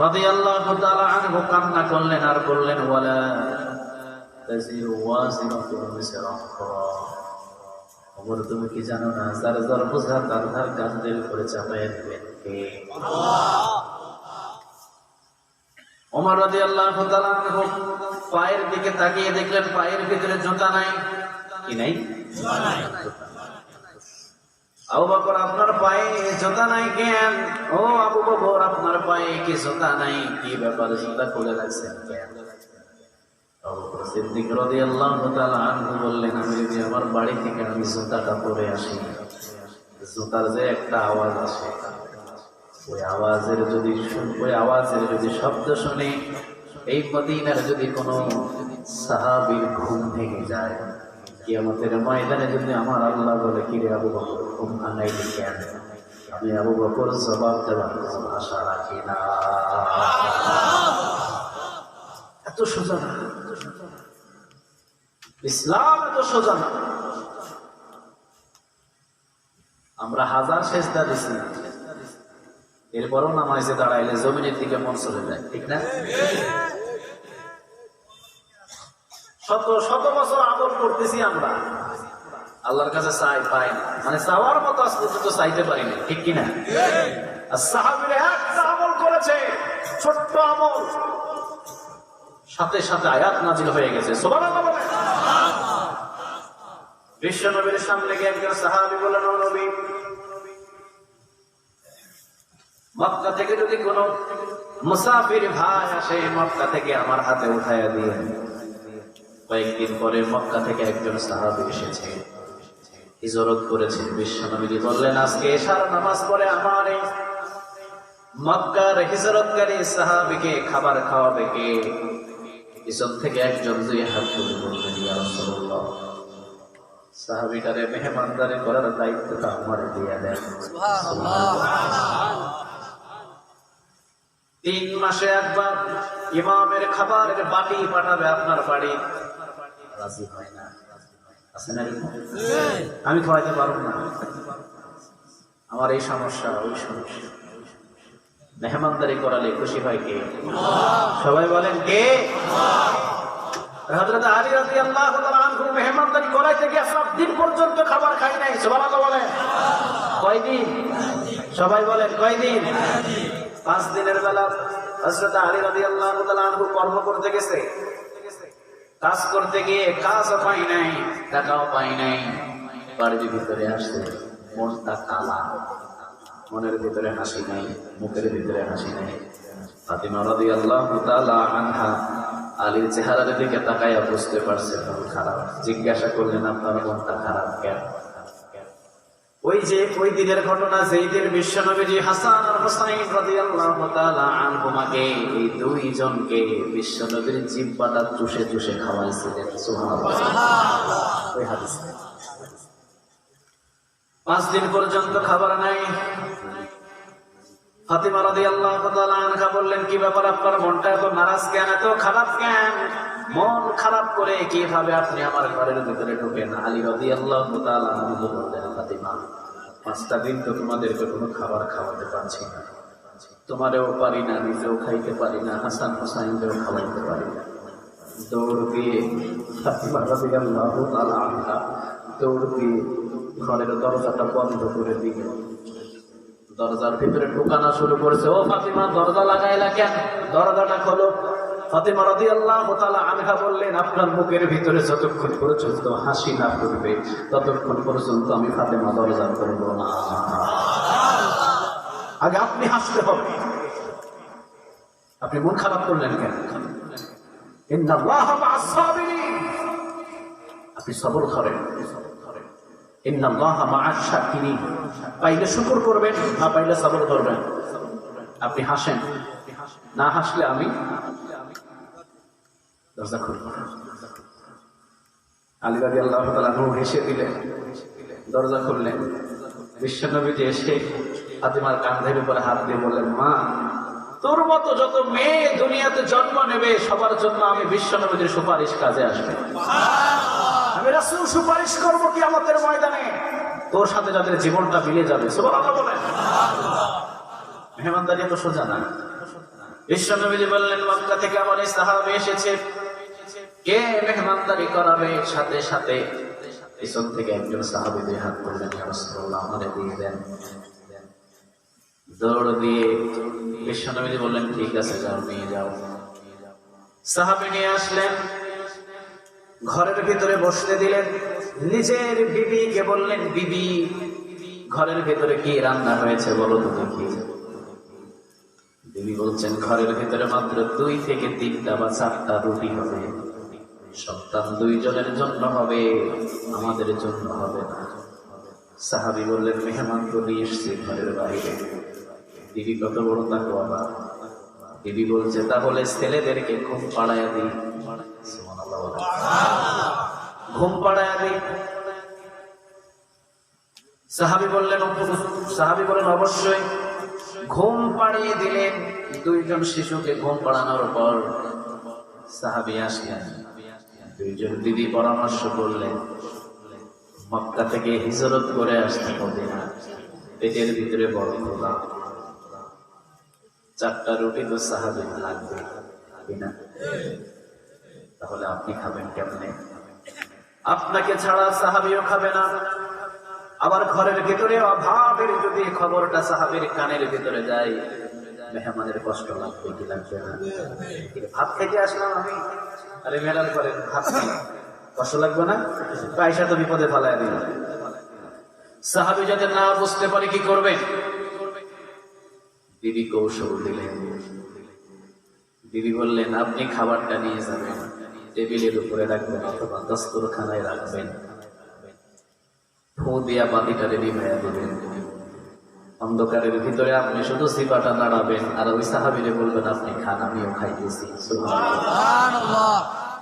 রাদিয়াল্লাহু তাআলা আনহু কান্না করলেন আর বললেন, ওয়ালা তাজিরু ওয়াজিরাতুন বিজরা উখরা। ওমর, তুমি কি জানো না যার যার বোঝা তার তার কাঁধের উপরে চাপায় দেবেন কে? ওমর রাদিয়াল্লাহু তাআলা আনহু পায়ের দিকে তাকিয়ে দেখলেন পায়ের ভিতরে জুতা নাই। কি নাই? জুতা নাই। আবু বকর, আপনার পায়ে জুতা নাই কেন? ও আবু বকর, আপনার পায়ে কি জুতা নাই? কি ব্যাপার, জুতা খুলে রাখছেন কেন? আবু বকর সিদ্দিক রাদিয়াল্লাহু তাআলা আনহু বললেন, আমি যদি আমার বাড়ি থেকে আমি জুতাটা পরে আসি, জুতার যে একটা আওয়াজ আসে, ওই আওয়াজের যদি শব্দ শুনে এই মদিনার যদি কোনো সাহাবীর ঘুম ভেঙে যায়, কিয়ামতের ময়দানে যদি আমার আল্লাহ বলে, কিরে আবু বকর, ঘুম ভাঙাইলি কেন? আমি আবু বকর জবাব দেওয়ার কোনো আশা রাখি না। এত সোজা না ইসলাম, এত সোজা না। আমরা হাজার সেজদা দিছি, এরপরও নামাজে দাঁড়াইলে জমিনের দিকে মন চলে যায়, ঠিক না? শত শত বছর আমল করতেছি আমরা, আল্লাহর কাছে চাই পাই না, মানে চাওয়ার মতো আজ পর্যন্ত চাইতে পারি না, ঠিক কিনা? আর সাহাবীরা একটা আমল করেছে, ছোট্ট আমল, সাথে সাথে আয়াত নাজিল হয়ে গেছে। সুবহানাল্লাহ বলেন। বিশ্ব নবীর সামনে গিয়ে একজন সাহাবী বলেন, ও নবী, মক্কা থেকে যদি কোন মুসাফির ভাই আসে, মক্কা থেকে আমার হাতে উঠাইয়া দিয়ে। কয়েকদিন পরে মক্কা থেকে একজন সাহাবী এসেছে, হিজরত করেছেন। বিশ্বনবী বললেন, আজকে এশার নামাজ পড়ে আমার এই মক্কার হিজরতকারী সাহাবীকে খাবার খাওয়াবে কে? পিছন থেকে একজন দুই হাত তুলে বললেন, ইয়া রাসূলুল্লাহ, সাহাবীটারে মেহমানদারি করার দায়িত্বটা আমার দিয়ে দেন। সুবহানাল্লাহ। 3 মাসে একবার ইমামের খাবারের বাটি পাঠাবে আপনার বাড়ি, রাজি হয় না। আছে না এরকম? আমি খাওয়াইতে পারবো না, আমার এই সমস্যা ওই সমস্যা। মেহমানদারি করালে খুশি হয় কে? সবাই বলেন কে? হযরত আলী রাদিয়াল্লাহু তাআলা আনহু মেহমানদারি করাইতে গিয়ে 7 দিন পর্যন্ত খাবার খাই নাই। সুবহানাল্লাহ বলেন। কয়দিন? সবাই বলেন কয়দিন? 5 দিনের বেলা হযরত আলী রাদিয়াল্লাহু তাআলা আনহু কর্ম করতে গেছে, কাজ করতে গিয়ে কাজও পাই নাই, টাকাও পাই নাই। বাড়ির ভিতরে আসছে, মনটা কালা, মনের ভিতরে হাসি নাই, মুখের ভিতরে হাসি নাই। ফাতিমা রাদিয়াল্লাহু তাআলা আনহা আলীর চেহারার দিকে তাকাইয়া বুঝতে পারছে মন খারাপ। জিজ্ঞাসা করলেন, আপনার মনটা খারাপ কেন? ওই দিনের ঘটনা, যেই দিন বিশ্বনবীজি হাসান আর হুসাইন রাদিয়াল্লাহু তাআলা আনহুমাকে, এই 2 জনকে বিশ্বনবীর জিহ্বাটা চুষে চুষে খাওয়াইছিলেন। সুবহানাল্লাহ। ওই হাদিস 5 দিন পর্যন্ত খাবার নাই। ফাতিমা রাদিয়াল্লাহু তাআলা আনহা বললেন, কি ব্যাপার, আপনার মনটা এত নারাজ কেন, এত খারাপ কেন? মন খারাপ করে কিভাবে আপনি আমার ঘরের ভিতরে ঢোকেন? আলী রাদিয়াল্লাহু তাআলা আনহু বললেন, ফাতিমা, 5টা দিন তো তোমাদেরকে কোনো খাবার খাওয়াতে পারছি না, তোমারেও পারি না, নিজেও খাইতে পারি না, হাসান হুসাইনকেও খাওয়াইতে পারি না। দৌড় দিয়ে ফাতিমা রাদিয়াল্লাহু তাআলা আনহা দৌড় দিয়ে ঘরের দরজাটা বন্ধ করে দিল। দরজার ভিতরে ঢোকানো শুরু করেছে। ও ফাতিমা, দরজা লাগাইলা কেন? দরজাটা খোলো। ফাতিমা রাদিয়াল্লাহু তাআলা আনহা বললেন, আপনার মুখের ভিতরে যতক্ষণ পর্যন্ত হাসি না ফুটবে ততক্ষণ পর্যন্ত আমি ফাতিমা দরজা খুলব না। আগে আপনি হাসতে হবে। আপনি মন খারাপ করলেন কেন? ইন্নাল্লাহা মা'আস সাবিরিন, আপনি সবর করেন। ইন্নাল্লাহা মা'আশ শাকিরিন, পাইলে শুকর করবেন, না পাইলে সবর করবেন। আপনি হাসেন, না হাসলে আমি দরজা খুলব না। আলী রাদিয়াল্লাহু তাআলা হেসে দিলেন। দরজা খুললেন, বিশ্বনবীজি এসে ফাতিমার কাঁধের উপরে হাত দিয়ে বললেন, মা, তোর মতো যত মেয়ে দুনিয়াতে জন্ম নেবে সবার জন্য আমি বিশ্বনবীজির সুপারিশ কাজে আসবে। আমি রাসূল সুপারিশ করবো কিয়ামতের ময়দানে, তোর সাথে যাদের জীবনটা মিলে যাবে। সুবহানাল্লাহ বলেন। মেহমানদারি তো সোজা না। বিশ্বনবীজি বললেন, মক্কা থেকে আমার এই সাহাবী এসেছে, কে মেহমানদারি করাবে? সাথে সাথে পিছন থেকে একজন সাহাবী দুই হাত তুললেন, ইয়া রাসূলুল্লাহ আমাদের দিয়ে দেন। দৌড় দিয়ে বিশ্বনবীজি বললেন, ঠিক আছে যাও, নিয়ে যাও। সাহাবী নিয়ে আসলেন, ঘরের ভিতরে বসতে দিলেন। নিজের বিবিকে বললেন, বিবি, ঘরের ভিতরে কি রান্না হয়েছে বলো তো দেখি। বিবি বলছেন, ঘরের ভিতরে মাত্র 2 থেকে 3টা বা 4টা রুটি হবে, সন্তান 2 জনের জন্য হবে, আমাদের জন্য হবে না। সাহাবী বললেন, মেহমান তো নিয়ে এসছে ঘরের বাইরে। বিবি কত বড় তাকওয়া। বিবি বলছে, তাহলে ছেলেদেরকে ঘুম পাড়াইয়া দিই। সুবহানাল্লাহ বলেন। ঘুম পাড়াইয়া দিই। সাহাবী বললেন অবশ্যই। ঘুম পাড়িয়ে দিলেন। 2 জন শিশুকে ঘুম পাড়ানোর পর সাহাবী আসলেন। 2 জন বিবি পরামর্শ করলেন, মক্কা থেকে হিজরত করে আসতে মদিনা, পেটের ভিতরে বড় ক্ষুধা, 4টা রুটি তো সাহাবী লাগবে কিনা? তাহলে আপনি খাবেন কেমনে? আপনাকে ছাড়া সাহাবীও খাবে না। আবার ঘরের ভিতরে অভাবের যদি খবরটা সাহাবীর কানের ভিতরে যায়, মেহমানের কষ্ট লাগবে কি লাগবে না? ভাত খেতে আসলাম আমি, আরে মেলার পরে ভাত খাই, কষ্ট লাগবে না? পয়সা তো বিপদে ফেলায় দিল। সাহাবী যাতে না বুঝতে পারে কি করবেন, বিবি কৌশল দিলেন। বিবি বললেন, আপনি খাবারটা নিয়ে যাবেন, টেবিলের উপরে রাখবেন অথবা দস্তরখানায় রাখবেন, ফু দিয়া বাতিটা নিভাইয়া দেবেন। অন্ধকারের ভিতরে আপনি শুধু জিহ্বাটা নাড়াবেন আর ওই সাহাবীরে বলবেন, আপনি খান, আমিও খাইতেছি। সুবহানাল্লাহ।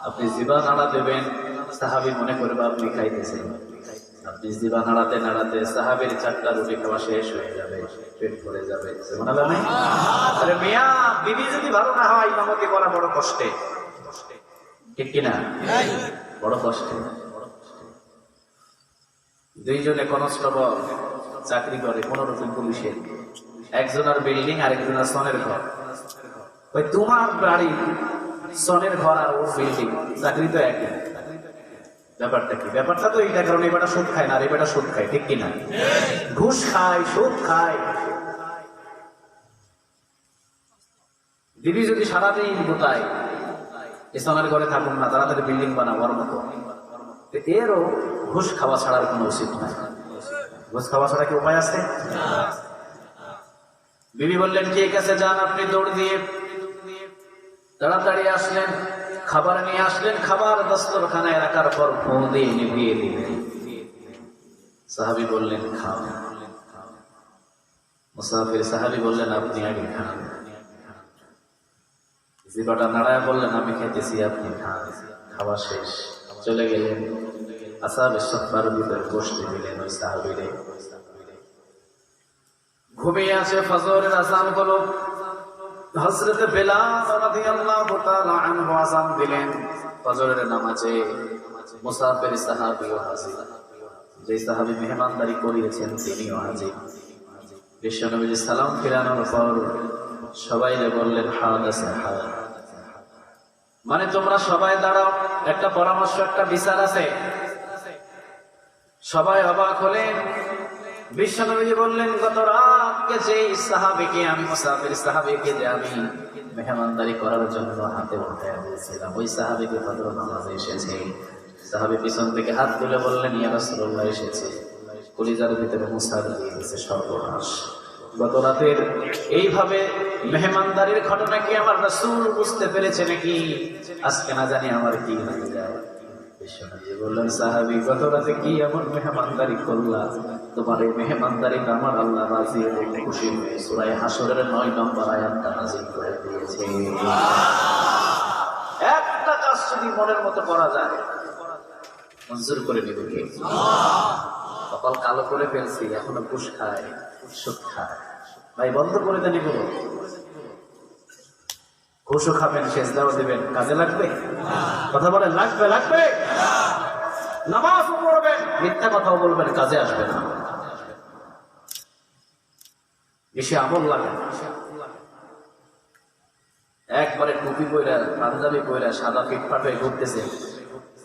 আপনি জিহ্বা নাড়া দেবেন, সাহাবী মনে করবে আপনি খাইতেছেন। আপনি জিহ্বা নাড়াতে নাড়াতে সাহাবীর 4টা রুটি খাওয়া শেষ হয়ে যাবে, পেট ভরে যাবে। সুবহানাল্লাহ। আরে মিয়া, বিবি যদি ভালো না হয় ইমামতি করা বড় কষ্টে, ঠিক কিনা? বড় কষ্টে। 2 জনে কনস্টেবল চাকরি করে 15 পুলিশের, একজনের বিল্ডিং আর একজনের সনের ঘর। ওই তোমার বাড়ি সনের ঘর আর ওর বিল্ডিং, চাকরি তো একই। ব্যাপারটা কি? ব্যাপারটা তো এইটা, কারণ এই বেটা সুদ খায় না আর এই বেটা সুদ খায়, ঠিক কিনা? ঘুষ খায়, সুদ খায়। দিদি যদি সারাদিন গোটায় ইসলামের ঘরে থাকুন না, তাড়াতাড়ি বিল্ডিং বানাবার মতো, এরও ঘুষ খাওয়া ছাড়ার কোনো উচিত নাই। ঘুষ খাওয়া ছাড়া কি উপায় আছে? বিবি বললেন, ঠিক আছে যান। আপনি দৌড় দিয়ে তাড়াতাড়ি আসলেন, খাবার নিয়ে আসলেন। খাবার দস্তরখানায় রাখার পর ফোন দিয়ে নিভিয়ে দিলেন। সাহাবী বললেন, খাও। মুসাফির সাহাবী বললেন, আপনি আগে খান। জিহ্বাটা নাড়ায় বললেন, আমি খেতেছি, আপনি খান। খাওয়া শেষ, চলে গেলেন। আসহাবে সুফফার ভিতরে বসতে দিলেন ওই সাহাবীরে। ঘুমিয়ে আছে, ফজরের আযান হলো। হযরত বেলাল রাদিয়াল্লাহু তাআলা আনহু আযান দিলেন ফজরের নামাজে। মুসাফির সাহাবীও হাজির, যে সাহাবী মেহমানদারি করিয়েছেন তিনিও হাজির। বিশ্বনবীজি সালাম ফিরানোর পর সবাই বললেন, হাত আছে, হাত মানে তোমরা সবাই দাঁড়াও, একটা পরামর্শ, একটা বিচার আছে। সবাই অবাক হলেন। বিশ্বনবীজি বললেন, গত রাতকে যে সাহাবীকে আমি, মুসাফির সাহাবীকে যে আমি মেহমানদারি করার জন্য হাতে উঠায় দিয়েছিলাম, ওই সাহাবীকে ফজর নামাজে এসেছে। সাহাবী পিছন থেকে হাত তুলে বললেন, ইয়া রাসূলুল্লাহ এসেছে। কলিজার ভিতরে মুসাফ দিয়ে দিয়েছে, সর্বনাশ। গত রাতের এইভাবে মেহমানদারির ঘটনা কি আমার রাসূল বুঝতে পেরেছে নাকি? আজকে না জানি আমার কি হয়ে যায়। বিশ্বনবী বললেন, সাহাবী, গত রাতে কি এমন মেহমানদারি করলা, তোমার এই মেহমানদারিতে আমার আল্লাহ রাজি হয়ে খুশি হয়ে সূরা হাশরের 9 নম্বর আয়াতটা নাযিল করে দিয়েছে। একটা কাজ যদি মনের মতো করা যায়, মঞ্জুর করে নিবে কে? কপাল কালো করে ফেলছি, এখনো ঘুষ খায়, সুদ খায়। ভাই বন্ধ করে দেন এগুলো। ঘুষও খাবেন, সেজদাও দিবেন, কাজে লাগবে? কথা বলেন, লাগবে? লাগবে। নামাজও পড়বেন, মিথ্যা কথাও বলবেন, কাজে আসবে না। বেশি আমল লাগে। একবারে টুপি পইরা, পাঞ্জাবি পইরা, সাদা ফিটফাট হয়ে ঘুরতেছে,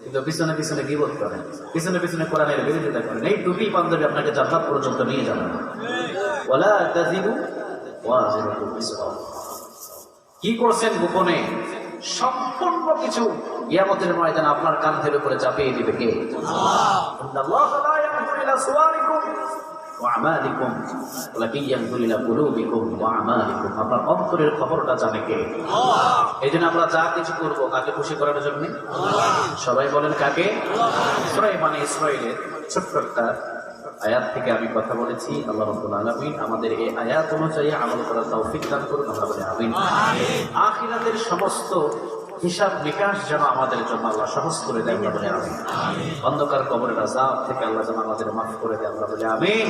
কিন্তু পিছনে পিছনে গীবত করেন, পিছনে পিছনে কোরআনের বিরোধিতা করেন। এই টুপি পাঞ্জাবি আপনাকে জান্নাত পর্যন্ত নিয়ে যাবে না। ওয়ালা তাযিরু ওয়াজিরাতুন বিজরা উখরা। কি করছেন গোপনে, সম্পূর্ণ কিছু কিয়ামতের ময়দানে আপনার কাঁধের উপরে চাপিয়ে দিবে কে? আল্লাহ। ইন্নাল্লাহা লা ইয়ানজুরু ইলা সুওয়ারিকুম ওয়া আমালিকুম ওয়ালাকিন ইয়ানজুরু ইলা কুলুবিকুম ওয়া আমালিকুম। আপনার অন্তরের খবরটা জানে কে? আল্লাহ। এইজন্য আমরা যা কিছু করব কাকে খুশি করার জন্য? আল্লাহ। সবাই বলেন কাকে? আল্লাহ। সূরা বনী ইসরাঈলের ছোট্ট একটা আয়াত থেকে আমি কথা বলেছি। আল্লাহ রাব্বুল আলামিন আমাদের এই আয়াত অনুযায়ী আমল করার তৌফিক দান করুন, আমরা বলি আমিন। আখিরাতের সমস্ত হিসাব নিকাশ যেন আমাদের জন্য আল্লাহ সহজ করে দেয়, আমরা বলি আমিন। অন্ধকার কবরের আযাব থেকে আল্লাহ যেন আমাদের মাফ করে দেয়, আমরা বলি আমিন।